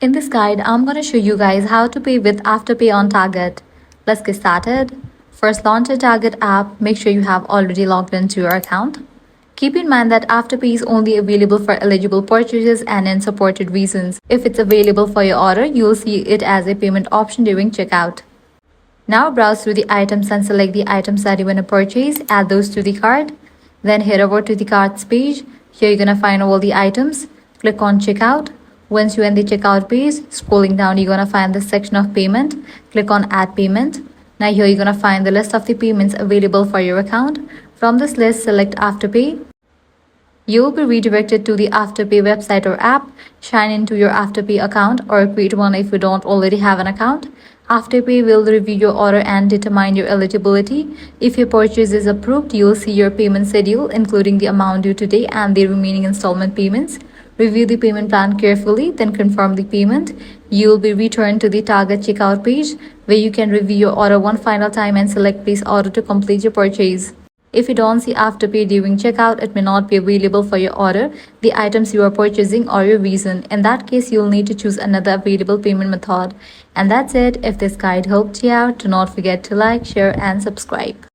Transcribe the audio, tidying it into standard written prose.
In this guide, I'm going to show you guys how to pay with Afterpay on Target. Let's get started. First, launch a Target app. Make sure you have already logged into your account. Keep in mind that Afterpay is only available for eligible purchases and in supported regions. If it's available for your order, you'll see it as a payment option during checkout. Now browse through the items and select the items that you want to purchase. Add those to the cart. Then head over to the carts page. Here you're going to find all the items. Click on checkout. Once you're in the checkout page, scrolling down, you're going to find the section of payment. Click on add payment. Now here you're going to find the list of the payments available for your account. From this list, select Afterpay. You will be redirected to the Afterpay website or app. Sign into your Afterpay account or create one if you don't already have an account. Afterpay will review your order and determine your eligibility. If your purchase is approved, you will see your payment schedule, including the amount due today and the remaining installment payments. Review the payment plan carefully, then confirm the payment. You will be returned to the Target checkout page, where you can review your order one final time and select place order to complete your purchase. If you don't see Afterpay during checkout, it may not be available for your order, the items you are purchasing, or your reason. In that case, you'll need to choose another available payment method. And that's it. If this guide helped you out, do not forget to like, share, and subscribe.